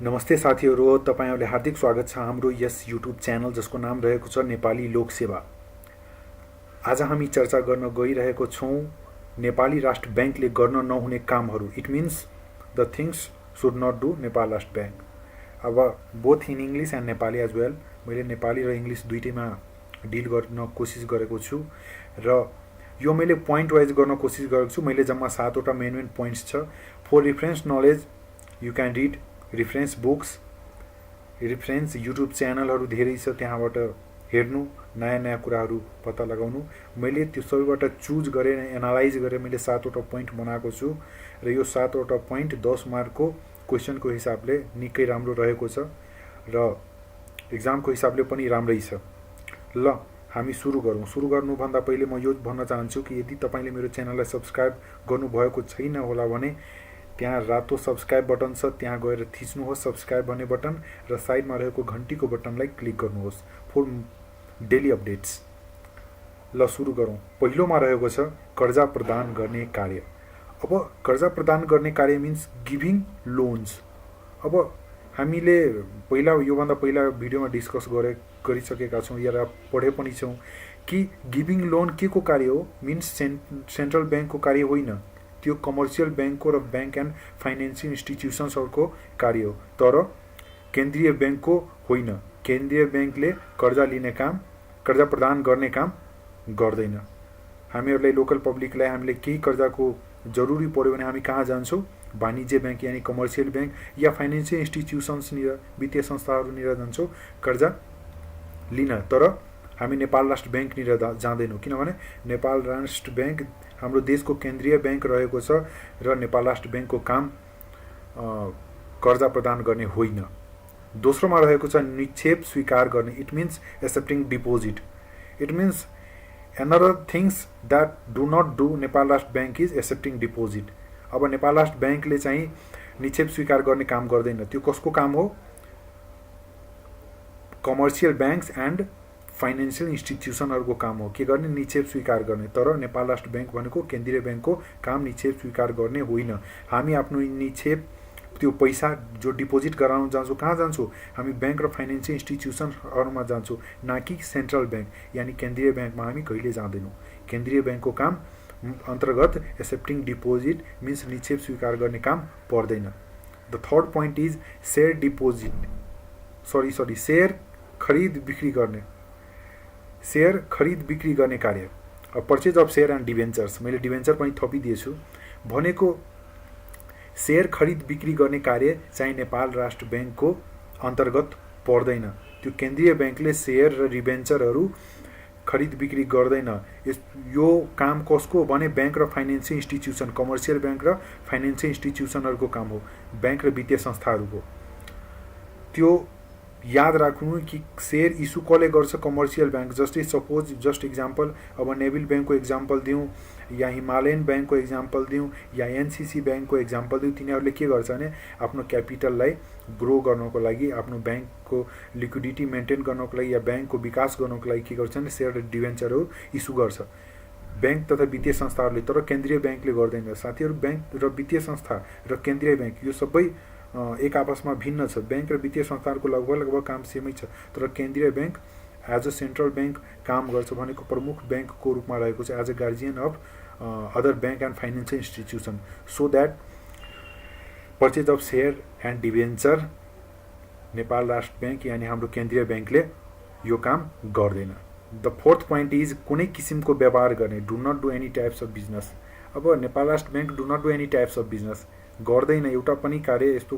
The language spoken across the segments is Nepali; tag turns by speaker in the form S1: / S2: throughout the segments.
S1: नमस्ते साथीहरू, तपाईहरुलाई हार्दिक स्वागत छ हाम्रो यस युट्युब च्यानल जसको नाम रहेको छ नेपाली लोक सेवा। आज हामी चर्चा गर्न गइरहेको छौं नेपाली राष्ट्र बैंकले गर्न नहुने कामहरू। It means the things should not do Nepal Rastra Bank. अब both in English and Nepali as well. मैले नेपाली र इंग्लिश दुईटैमा डिल गर्न कोसिस गरेको छु र यो मैले पोइन्ट वाइज गर्न कोसिस गरेको छु। मैले जम्मा 7 वटा मेन पोइन्ट्स छ। For reference knowledge you can read reference books, reference YouTube च्यानलहरू धेरै छ, त्यहाँबाट हेर्नु, नयाँ कुराहरू पत्ता लगाउनु। मैले त्यो सबैबाट चुज गरेर एनालाइज गरेर मैले 7 वटा पोइन्ट बनाएको छु र यो 7 वटा पोइन्ट 10 मार्कको क्वेसनको हिसाबले निकै राम्रो रहेको छ र एक्जामको हिसाबले पनि राम्रै छ। ल हामी सुरु गरौँ। सुरु गर्नुभन्दा पहिले म यो भन्न चाहन्छु कि यदि तपाईले मेरो च्यानललाई सब्स्क्राइब गर्नुभएको छैन होला भने त्यहाँ रातो सब्स्क्राइब बटन छ, त्यहाँ गएर थिच्नुहोस् सब्स्क्राइब भन्ने बटन र साइडमा रहेको घण्टीको बटनलाई क्लिक गर्नुहोस् फर डेली अपडेट्स। ल सुरु गरौँ। पहिलोमा रहेको छ कर्जा प्रदान गर्ने कार्य। अब कर्जा प्रदान गर्ने कार्य मिन्स गिभिङ लोन्स। अब हामीले योभन्दा पहिला भिडियोमा डिस्कस गरिसकेका छौँ या पढे पनि छौँ कि गिभिङ लोन के को कार्य हो। मिन्स सेन्ट्रल बैंकको कार्य होइन, त्यो कमर्सियल बैंकको र बैंक एन्ड फाइनेन्सियल इन्स्टिट्युसन्सहरूको कार्य हो, तर केन्द्रीय बैंकको होइन। केन्द्रीय बैंकले कर्जा लिने काम, कर्जा प्रदान गर्ने काम गर्दैन। हामीहरूलाई लोकल पब्लिकलाई हामीले केही कर्जाको जरुरी पर्यो भने हामी कहाँ जान्छौँ? वाणिज्य बैंक यानी कमर्सियल बैंक या फाइनेन्सियल इन्स्टिट्युसन्सनिर, वित्तीय संस्थाहरूनिर जान्छौँ कर्जा लिन। तर हामी नेपाल राष्ट्र बैंकनिर जाँदैनौँ, किनभने नेपाल राष्ट्र बैंक हाम्रो देशको केन्द्रीय बैंक रहेको छ र नेपाल राष्ट्र बैंकको काम कर्जा प्रदान गर्ने होइन। दोस्रोमा रहेको छ निक्षेप स्वीकार गर्ने। It means accepting deposit. It means another things that do not do Nepal Rastra bank is accepting deposit. अब नेपाल राष्ट्र बैंकले चाहिँ निक्षेप स्वीकार गर्ने काम गर्दैन। त्यो कसको काम हो? कमर्सियल बैंक्स एन्ड फाइनेन्सियल इन्स्टिट्युसनहरूको काम हो के गर्ने? निक्षेप स्वीकार गर्ने। तर नेपाल राष्ट्र बैंक भनेको केन्द्रीय बैंकको काम निक्षेप स्वीकार गर्ने होइन। हामी आफ्नो निक्षेप, त्यो पैसा जो डिपोजिट गराउन जान्छौँ, कहाँ जान्छौँ? हामी बैंक र फाइनेन्सियल इन्स्टिट्युसनहरूमा जान्छौँ, न कि सेन्ट्रल बैंक यानी केन्द्रीय बैंकमा हामी कहिले जाँदैनौँ। केन्द्रीय बैंकको काम अन्तर्गत एक्सेप्टिङ डिपोजिट मिन्स निक्षेप स्वीकार गर्ने काम पर्दैन। The third point is share deposit, share खरिद बिक्री गर्ने। सेयर खरिद बिक्री गर्ने कार्य, purchase of share and debentures. मैले डिभेन्चर पनि थपिदिएछु। भनेको सेयर खरिद बिक्री गर्ने कार्य चाहिँ नेपाल राष्ट्र बैंकको अन्तर्गत पर्दैन। त्यो केन्द्रीय बैंकले सेयर र डिभेन्चरहरू खरिद बिक्री गर्दैन। यो काम कसको भने बैंक र फाइनेन्सियल इन्स्टिट्युसन, कमर्सियल बैंक र फाइनेन्सियल इन्स्टिट्युसनहरूको काम हो, बैंक र वित्तीय संस्थाहरूको। त्यो याद राख्नु कि सेयर इस्यु कसले गर्छ? Commercial bank. जस्तै सपोज जस्ट इक्जाम्पल, अब नेभिल बैंकको इक्जाम्पल दिउँ या हिमालयन बैंकको इक्जाम्पल दिउँ या एनसीसी बैंकको इक्जाम्पल दिउँ। तिनीहरूले के गर्छ भने आफ्नो क्यापिटललाई ग्रो गर्नको लागि, आफ्नो बैंकको लिक्विडिटी मेन्टेन गर्नको लागि या बैंकको विकास गर्नको लागि के गर्छ भने सेयर र डिभेन्चरहरू इस्यु गर्छ बैंक तथा वित्तीय संस्थाहरूले। तर केन्द्रीय बैंकले गर्दैन। साथीहरू, बैंक र वित्तीय संस्था र केन्द्रीय बैंक यो सबै एक आपसमा भिन्न छ। बैंक र वित्तीय संस्थाहरूको लगभग काम सेमै छ, तर केन्द्रीय bank as a central bank काम गर्छ। भनेको प्रमुख बैंकको रूपमा रहेको छ as a guardian of other bank and financial institution, so that purchase of share and debenture Nepal Rastra Bank यानी हाम्रो केन्द्रीय बैंकले यो काम गर्दैन। द फोर्थ पोइन्ट इज कुनै किसिमको व्यापार गर्ने। Do not do any types of business. अब Nepal Rastra Bank do not do any types of business गर्दैन, एउटा पनि कार्य यस्तो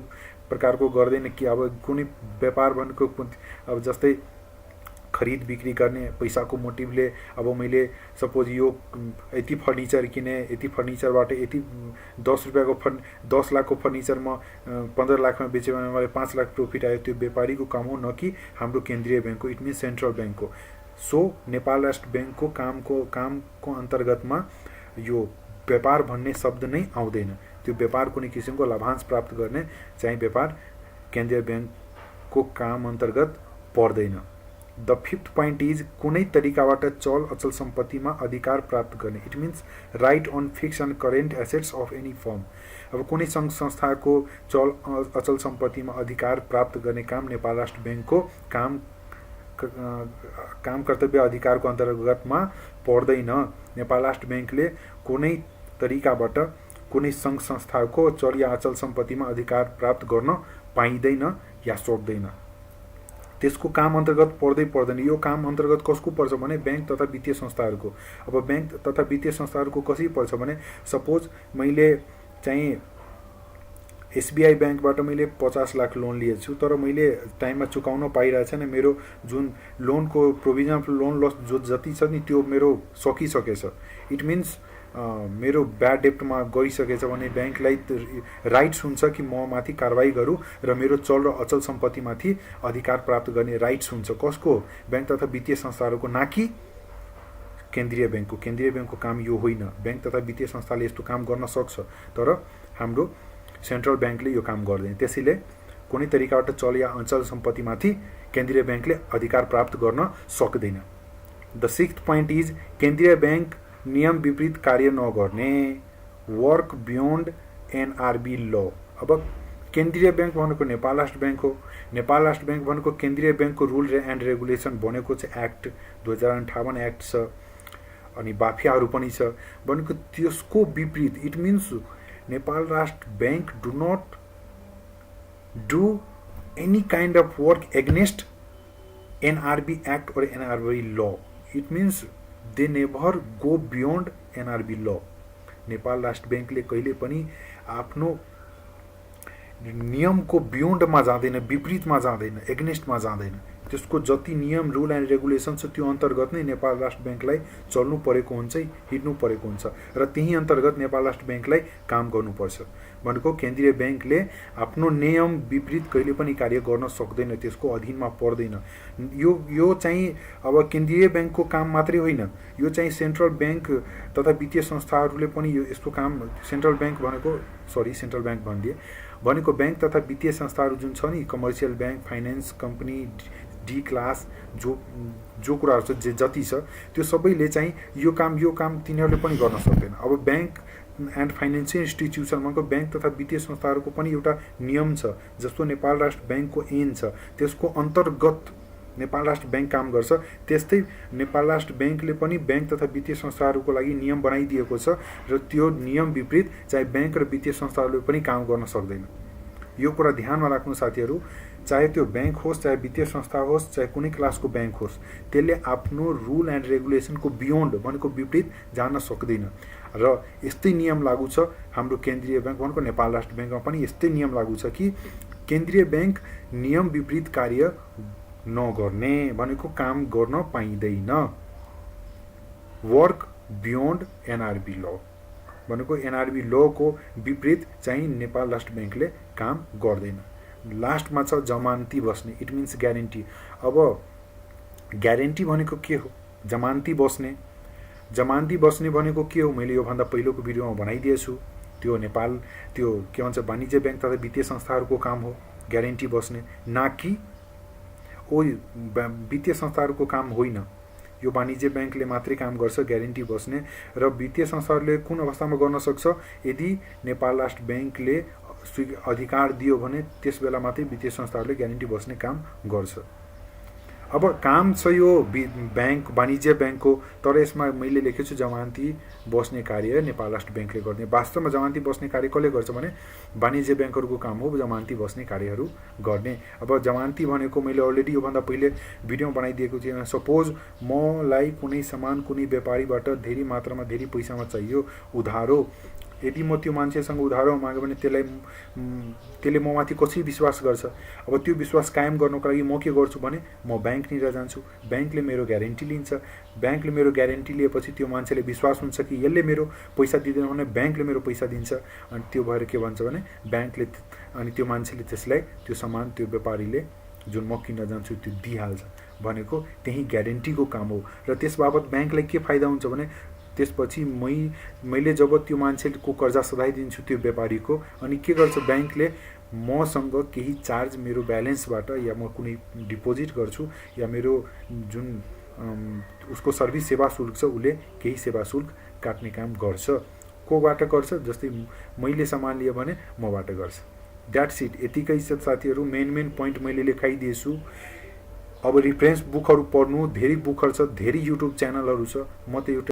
S1: प्रकारको गर्दैन कि अब कुनै व्यापार भनेको अब जस्तै खरिद बिक्री गर्ने पैसाको मोटिभले, अब मैले सपोज यो यति फर्निचर किने, यति फर्निचरबाट यति 10 लाखको फर्निचर म 15 लाखमा बेच्यो भने मलाई 5 लाख प्रॉफिट आयो। त्यो व्यापारीको काम हो, न कि हाम्रो केन्द्रीय बैंकको। इट मिन्स सेन्ट्रल बैंकको। सो नेपाल राष्ट्र बैंकको कामको अन्तर्गतमा यो व्यापार भन्ने शब्द नै आउँदैन। त्यो व्यापार कुनै किसिमको लाभांश प्राप्त गर्ने चाहिँ व्यापार केन्द्रीय बैंकको काम अन्तर्गत पर्दैन। द फिफ्थ पोइन्ट इज कुनै तरिकाबाट चल अचल सम्पत्तिमा अधिकार प्राप्त गर्ने। It means right on fix and current assets of any firm. अब कुनै सङ्घ संस्थाको चल अचल सम्पत्तिमा अधिकार प्राप्त गर्ने काम नेपाल राष्ट्र ब्याङ्कको काम कर्तव्य अधिकारको अन्तर्गतमा पर्दैन। नेपाल राष्ट्र ब्याङ्कले कुनै तरिकाबाट कुनै सङ्घ संस्थाको चल या अचल सम्पत्तिमा अधिकार प्राप्त गर्न पाइँदैन या सक्दैन। त्यसको काम अन्तर्गत पर्दैन। यो काम अन्तर्गत कसको पर्छ भने ब्याङ्क तथा वित्तीय संस्थाहरूको। अब ब्याङ्क तथा वित्तीय संस्थाहरूको कसरी पर्छ भने सपोज मैले चाहिँ एसबीआई ब्याङ्कबाट मैले 50 लाख लोन लिएको छु, तर मैले टाइममा चुकाउन पाइरहेको छैन। मेरो जुन लोनको प्रोभिजन अफ लोन लस जो जति छ नि त्यो मेरो सकिसकेछ। इट मिन्स मेरो ब्याड डेप्टमा गइसकेछ भने ब्याङ्कलाई राइट्स हुन्छ कि म माथि कारवाही गरौँ र मेरो चल र अचल सम्पत्तिमाथि अधिकार प्राप्त गर्ने राइट्स हुन्छ। कसको? ब्याङ्क तथा वित्तीय संस्थाहरूको, न कि केन्द्रीय ब्याङ्कको। केन्द्रीय ब्याङ्कको काम यो होइन। ब्याङ्क तथा वित्तीय संस्थाले यस्तो काम गर्न सक्छ, तर हाम्रो सेन्ट्रल ब्याङ्कले यो काम गर्दैन। त्यसैले कुनै तरिकाबाट चल या अचल सम्पत्तिमाथि केन्द्रीय ब्याङ्कले अधिकार प्राप्त गर्न सक्दैन। द सिक्स्थ पोइन्ट इज केन्द्रीय ब्याङ्क नियम विपरीत कार्य नगर्ने। वर्क बियोन्ड एनआरबी ल। अब केन्द्रीय ब्याङ्क भनेको नेपाल राष्ट्र ब्याङ्क हो। नेपाल राष्ट्र ब्याङ्क भनेको केन्द्रीय ब्याङ्कको रुल एन्ड रेगुलेसन बनेको चाहिँ एक्ट 2058 एक्ट छ, अनि बाफियाहरू पनि छ भनेको त्यसको विपरीत। It means Nepal Rastra Bank do not do any kind of work against NRB act और NRB law. It means they never go beyond NRB law. Nepal राष्ट्र ब्याङ्कले कहिले पनि आफ्नो नियमको बियोन्डमा जाँदैन, विपरीतमा जाँदैन, एगेन्स्टमा जाँदैन। त्यसको जति नियम रुल एन्ड रेगुलेसन छ त्यो अन्तर्गत नै नेपाल राष्ट्र ब्याङ्कलाई चल्नु परेको हुन्छ, हिँड्नु परेको हुन्छ र त्यही अन्तर्गत नेपाल राष्ट्र ब्याङ्कलाई काम गर्नुपर्छ। भनेको केन्द्रीय ब्याङ्कले आफ्नो नियम विपरीत कहिले पनि कार्य गर्न सक्दैन, त्यसको अधीनमा पर्दैन। यो चाहिँ अब केन्द्रीय ब्याङ्कको काम मात्रै होइन, यो चाहिँ सेन्ट्रल ब्याङ्क तथा वित्तीय संस्थाहरूले पनि यो यस्तो काम सेन्ट्रल ब्याङ्क भनिदिए भनेको ब्याङ्क तथा वित्तीय संस्थाहरू जुन छ नि, commercial bank, finance company, D class जो कुराहरू छ जति छ त्यो सबैले चाहिँ यो काम तिनीहरूले पनि गर्न सक्दैन। अब ब्याङ्क एन्ड फाइनेन्सियल इन्स्टिट्युसन भनेको ब्याङ्क तथा वित्तीय संस्थाहरूको पनि एउटा नियम छ। जस्तो नेपाल राष्ट्र ब्याङ्कको ऐन छ, त्यसको अन्तर्गत नेपाल राष्ट्र ब्याङ्क काम गर्छ, त्यस्तै नेपाल राष्ट्र ब्याङ्कले पनि ब्याङ्क तथा वित्तीय संस्थाहरूको लागि नियम बनाइदिएको छ र त्यो नियम विपरीत चाहे ब्याङ्क र वित्तीय संस्थाहरूले पनि काम गर्न सक्दैन। यो कुरा ध्यानमा राख्नु साथीहरू। चाहे त्यो ब्याङ्क होस्, चाहे वित्तीय संस्था होस्, चाहे कुनै क्लासको ब्याङ्क होस्, त्यसले आफ्नो रुल एन्ड रेगुलेसनको बियोन्ड भनेको विपरीत जान सक्दैन। र यस्तै नियम लागू छ हाम्रो केन्द्रीय ब्याङ्क भनेको नेपाल राष्ट्र ब्याङ्कमा पनि यस्तै नियम लागू छ कि केन्द्रीय ब्याङ्क नियम विपरीत कार्य नगर्ने भनेको काम गर्न पाइँदैन। वर्क बियोन्ड एनआरबी ल भनेको एनआरबी लको विपरीत चाहिँ नेपाल राष्ट्र ब्याङ्कले काम गर्दैन। लास्टमा छ जमानती बस्ने। It means guarantee. अब ग्यारेन्टी भनेको के हो? जमानती बस्ने भनेको के हो? मैले योभन्दा पहिलोको भिडियोमा बनाइदिएछु। त्यो के भन्छ वाणिज्य ब्याङ्क तथा वित्तीय संस्थाहरूको काम हो ग्यारेन्टी बस्ने, न कि वित्तीय संस्थाहरूको काम होइन। यो वाणिज्य ब्याङ्कले मात्रै काम गर्छ ग्यारेन्टी बस्ने। र वित्तीय संस्थाहरूले कुन अवस्थामा गर्न सक्छ? यदि नेपाल राष्ट्र ब्याङ्कले अधिकार दियो भने त्यस बेला मात्रै वित्तीय संस्थाहरूले ग्यारेन्टी बस्ने काम गर्छ। अब काम छ यो ब्याङ्क वाणिज्य ब्याङ्कको, तर यसमा मैले लेखेको छु जमानती बस्ने कार्य नेपाल राष्ट्र ब्याङ्कले गर्ने। वास्तवमा जमानती बस्ने कार्य कसले गर्छ भने वाणिज्य ब्याङ्कहरूको काम हो जमानती बस्ने कार्यहरू गर्ने। अब जमानती भनेको मैले अलरेडी योभन्दा पहिले भिडियो बनाइदिएको थिएँ। सपोज मलाई कुनै सामान कुनै व्यापारीबाट धेरै मात्रामा धेरै पैसामा चाहियो उधारो, यदि म त्यो मान्छेसँग उधारो माग्यो भने त्यसले ममाथि कसरी विश्वास गर्छ? अब त्यो विश्वास कायम गर्नको लागि म के गर्छु भने म ब्याङ्कनिर जान्छु, ब्याङ्कले मेरो ग्यारेन्टी लिन्छ। ब्याङ्कले मेरो ग्यारेन्टी लिएपछि त्यो मान्छेले विश्वास हुन्छ कि यसले मेरो पैसा दिँदैन भने ब्याङ्कले मेरो पैसा दिन्छ। अनि त्यो भएर के भन्छ भने ब्याङ्कले अनि त्यो मान्छेले त्यसलाई त्यो सामान त्यो व्यापारीले जुन म किन्न जान्छु त्यो दिइहाल्छ भनेको त्यही ग्यारेन्टीको काम हो। र त्यस बाबत ब्याङ्कलाई के फाइदा हुन्छ भने त्यसपछि मैले जब त्यो मान्छेको कर्जा सधाइदिन्छु त्यो व्यापारीको, अनि के गर्छ ब्याङ्कले मसँग केही चार्ज मेरो ब्यालेन्सबाट या म कुनै डिपोजिट गर्छु या मेरो जुन उसको सर्भिस सेवा शुल्क छ उसले केही सेवा शुल्क काट्ने काम गर्छ। कोबाट गर्छ? जस्तै मैले सामान लिएँ भने मबाट गर्छ। द्याट्स इट, यतिकै छ साथीहरू। मेन पोइन्ट मैले लेखाइदिएछु। अब रिफरेन्स बुकहरू पढ्नु, धेरै बुकहरू छ, धेरै युट्युब च्यानलहरू छ। म त एउटा